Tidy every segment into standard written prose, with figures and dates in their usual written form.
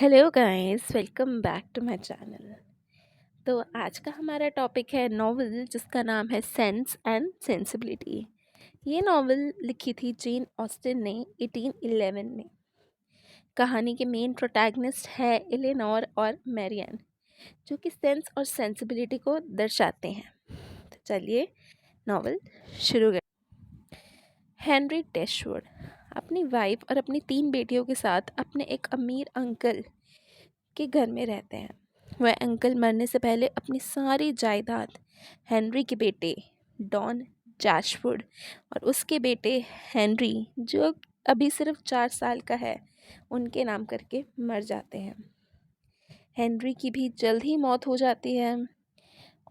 Hello guys, welcome back to my channel. तो आज का हमारा टॉपिक है नॉवल जिसका नाम है सेंस एंड सेंसिबिलिटी। ये नॉवल लिखी थी जेन ऑस्टिन ने 1811 में। कहानी के मेन प्रोटैगनिस्ट है एलेनोर और मैरियन, जो कि सेंस और सेंसिबिलिटी को दर्शाते हैं। तो चलिए नॉवल शुरू करें। हेनरी डैशवुड अपनी वाइफ और अपनी 3 बेटियों के साथ अपने एक अमीर अंकल के घर में रहते हैं। वह अंकल मरने से पहले अपनी सारी जायदाद हेनरी के बेटे डॉन डैशवुड और उसके बेटे हेनरी, जो अभी सिर्फ 4 साल का है, उनके नाम करके मर जाते हैं। हेनरी की भी जल्द ही मौत हो जाती है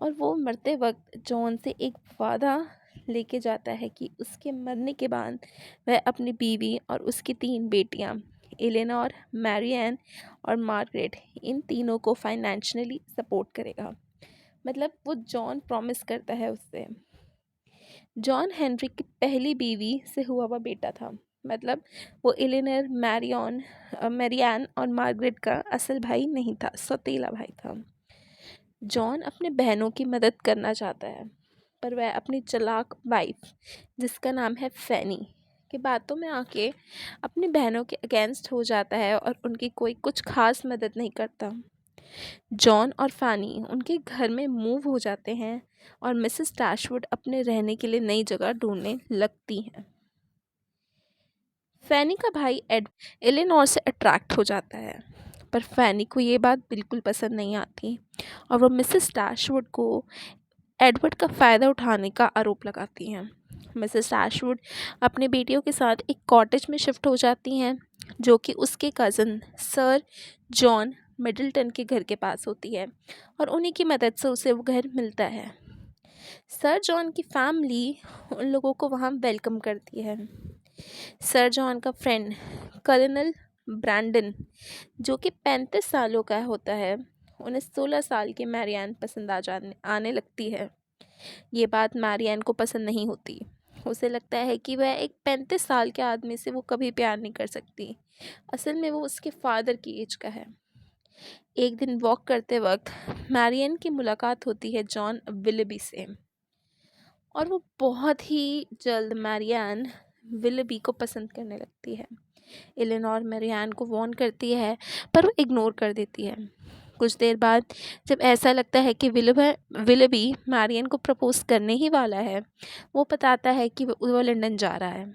और वो मरते वक्त जॉन से एक वादा लेके जाता है कि उसके मरने के बाद वह अपनी बीवी और उसकी 3 बेटियां एलेनोर, मैरियन और मार्गरेट, इन तीनों को फाइनेंशियली सपोर्ट करेगा। मतलब वो जॉन प्रॉमिस करता है उससे। जॉन हेनरी की पहली बीवी से हुआ हुआ बेटा था। मतलब वो एलेनोर, मैरियन और मार्गरेट का असल भाई नहीं था, सौतेला भाई था। जॉन अपने बहनों की मदद करना चाहता है, पर वह अपनी चालाक वाइफ, जिसका नाम है फैनी, की बातों में आके अपनी बहनों के अगेंस्ट हो जाता है और उनकी कोई कुछ खास मदद नहीं करता। जॉन और फैनी उनके घर में मूव हो जाते हैं और मिसेस डैशवुड अपने रहने के लिए नई जगह ढूंढने लगती हैं। फैनी का भाई एलेनोर से अट्रैक्ट हो जाता है, पर फैनी को ये बात बिल्कुल पसंद नहीं आती और वो मिसेस डैशवुड को एडवर्ड का फ़ायदा उठाने का आरोप लगाती हैं। मिसेस डैशवुड अपनी बेटियों के साथ एक कॉटेज में शिफ्ट हो जाती हैं, जो कि उसके कज़न सर जॉन मिडल्टन के घर के पास होती है और उन्हीं की मदद से उसे वो घर मिलता है। सर जॉन की फैमिली उन लोगों को वहाँ वेलकम करती है। सर जॉन का फ्रेंड कर्नल ब्रैंडन, जो कि 35 सालों का होता है, उन्हें 16 साल की मैरियन पसंद आने लगती है। ये बात मैरियन को पसंद नहीं होती। उसे लगता है कि वह एक 35 साल के आदमी से वो कभी प्यार नहीं कर सकती। असल में वो उसके फादर की एज का है। एक दिन वॉक करते वक्त मैरियन की मुलाकात होती है जॉन विलबी से और वो बहुत ही जल्द मैरियन विलबी को पसंद करने लगती है। एलेनोर मैरियन को वार्न करती है, पर वो इग्नोर कर देती है। कुछ देर बाद जब ऐसा लगता है कि विलबी मैरियन को प्रपोज करने ही वाला है, वो बताता है कि वो लंदन जा रहा है।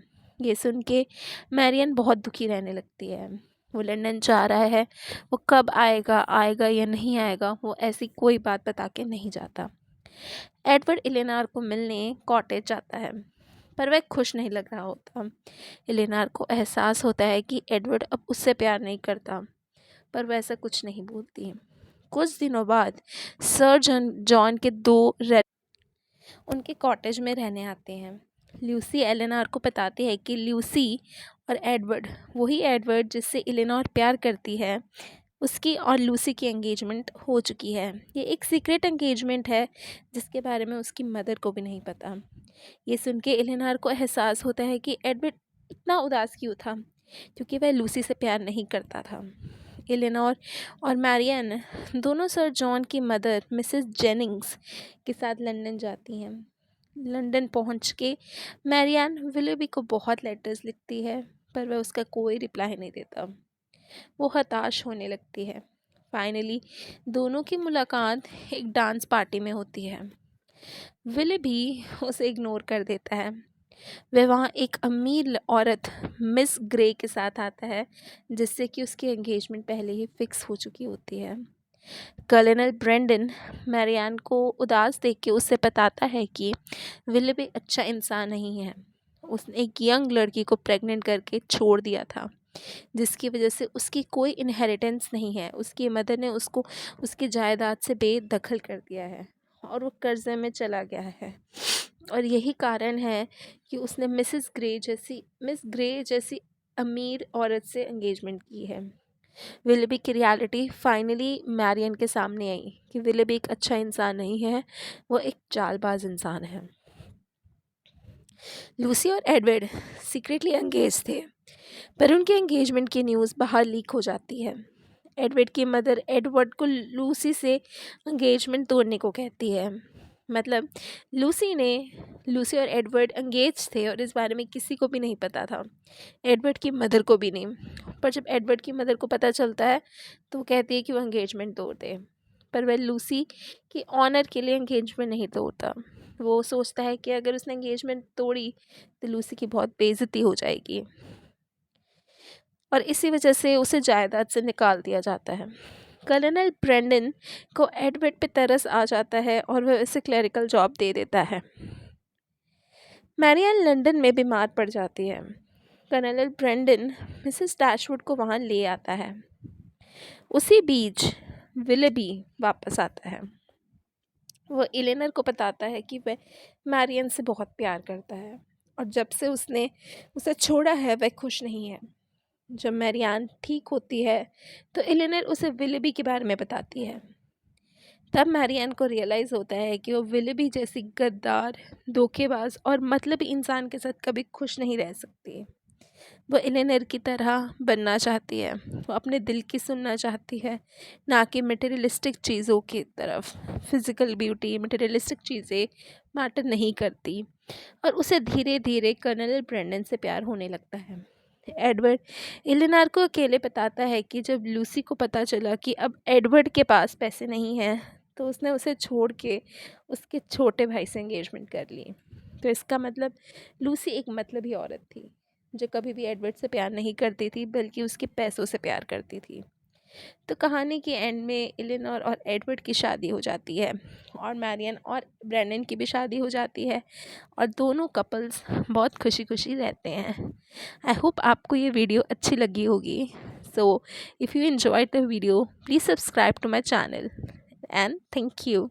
ये सुन के मैरियन बहुत दुखी रहने लगती है। वो लंदन जा रहा है, वो कब आएगा आएगा या नहीं आएगा, वो ऐसी कोई बात बता के नहीं जाता। एडवर्ड एलेनोर को मिलने कॉटेज जाता है, पर वह खुश नहीं लग रहा होता। एलेनोर को एहसास होता है कि एडवर्ड अब उससे प्यार नहीं करता, पर वह ऐसा कुछ नहीं बोलती। कुछ दिनों बाद सर जॉन के 2 उनके कॉटेज में रहने आते हैं। ल्यूसी एलेनोर को बताती है कि ल्यूसी और एडवर्ड, वही एडवर्ड जिससे एलेनोर प्यार करती है, उसकी और लूसी की एंगेजमेंट हो चुकी है। ये एक सीक्रेट एंगेजमेंट है जिसके बारे में उसकी मदर को भी नहीं पता। ये सुन के एलेनोर को एहसास होता है कि एडवर्ड इतना उदास क्यों था, क्योंकि वह लूसी से प्यार नहीं करता था। एलेनोर और मैरियन दोनों सर जॉन की मदर मिसेस जेनिंग्स के साथ लंदन जाती हैं। लंदन पहुंच के मैरियन विलबी को बहुत लेटर्स लिखती है, पर वह उसका कोई रिप्लाई नहीं देता। वो हताश होने लगती है। फाइनली दोनों की मुलाकात एक डांस पार्टी में होती है। विलबी उसे इग्नोर कर देता है। वह वहाँ एक अमीर औरत मिस ग्रे के साथ आता है, जिससे कि उसकी एंगेजमेंट पहले ही फिक्स हो चुकी होती है। कर्नल ब्रेंडन मैरियन को उदास देख के उससे बताता है कि विलबी अच्छा इंसान नहीं है। उसने एक यंग लड़की को प्रेग्नेंट करके छोड़ दिया था, जिसकी वजह से उसकी कोई इनहेरिटेंस नहीं है। उसकी मदर ने उसको उसकी जायदाद से बेदखल कर दिया है और वो कर्जे में चला गया है। और यही कारण है कि उसने मिस ग्रे जैसी अमीर औरत से एंगेजमेंट की है। विलबी की रियलिटी फाइनली मैरियन के सामने आई कि विलबी एक अच्छा इंसान नहीं है, वो एक चालबाज इंसान है। लूसी और एडवर्ड सीक्रेटली एंगेज थे, पर उनके एंगेजमेंट की न्यूज़ बाहर लीक हो जाती है। एडवर्ड की मदर एडवर्ड को लूसी से एंगेजमेंट तोड़ने को कहती है। मतलब लूसी और एडवर्ड एंगेज थे और इस बारे में किसी को भी नहीं पता था, एडवर्ड की मदर को भी नहीं। पर जब एडवर्ड की मदर को पता चलता है तो वो कहती है कि वो एंगेजमेंट तोड़ दे, पर वह लूसी की ऑनर के लिए एंगेजमेंट नहीं तोड़ता। वो सोचता है कि अगर उसने एंगेजमेंट तोड़ी तो लूसी की बहुत बेइज्जती हो जाएगी और इसी वजह से उसे जायदाद से निकाल दिया जाता है। कर्नल ब्रेंडन को एडवर्ड पे तरस आ जाता है और वह उसे क्लरिकल जॉब दे देता है। मैरियन लंदन में बीमार पड़ जाती है। कर्नल ब्रेंडन मिसेस डैशवुड को वहाँ ले आता है। उसी बीच विलेबी वापस आता है। वो एलेनर को बताता है कि वह मैरियन से बहुत प्यार करता है और जब से उसने उसे छोड़ा है वह खुश नहीं है। जब मैरियान ठीक होती है तो एलेनर उसे विलेबी के बारे में बताती है। तब मैरियान को रियलाइज़ होता है कि वो विलेबी जैसी गद्दार, धोखेबाज और मतलबी इंसान के साथ कभी खुश नहीं रह सकती। वो एलेनर की तरह बनना चाहती है, वो अपने दिल की सुनना चाहती है, ना कि मटेरियलिस्टिक चीज़ों की तरफ। फिज़िकल ब्यूटी, मटेरियलिस्टिक चीज़ें मैटर नहीं करती और उसे धीरे धीरे कर्नल ब्रेंडन से प्यार होने लगता है। एडवर्ड एलेनर को अकेले बताता है कि जब लूसी को पता चला कि अब एडवर्ड के पास पैसे नहीं हैं तो उसने उसे छोड़ के उसके छोटे भाई से एंगेजमेंट कर ली। तो इसका मतलब लूसी एक मतलबी औरत थी जो कभी भी एडवर्ड से प्यार नहीं करती थी बल्कि उसके पैसों से प्यार करती थी। तो कहानी के एंड में एलेनोर और एडवर्ड की शादी हो जाती है और मैरियन और ब्रेंडन की भी शादी हो जाती है और दोनों कपल्स बहुत खुशी खुशी रहते हैं। आई होप आपको ये वीडियो अच्छी लगी होगी। So if you enjoyed the video, please subscribe to my channel and thank you.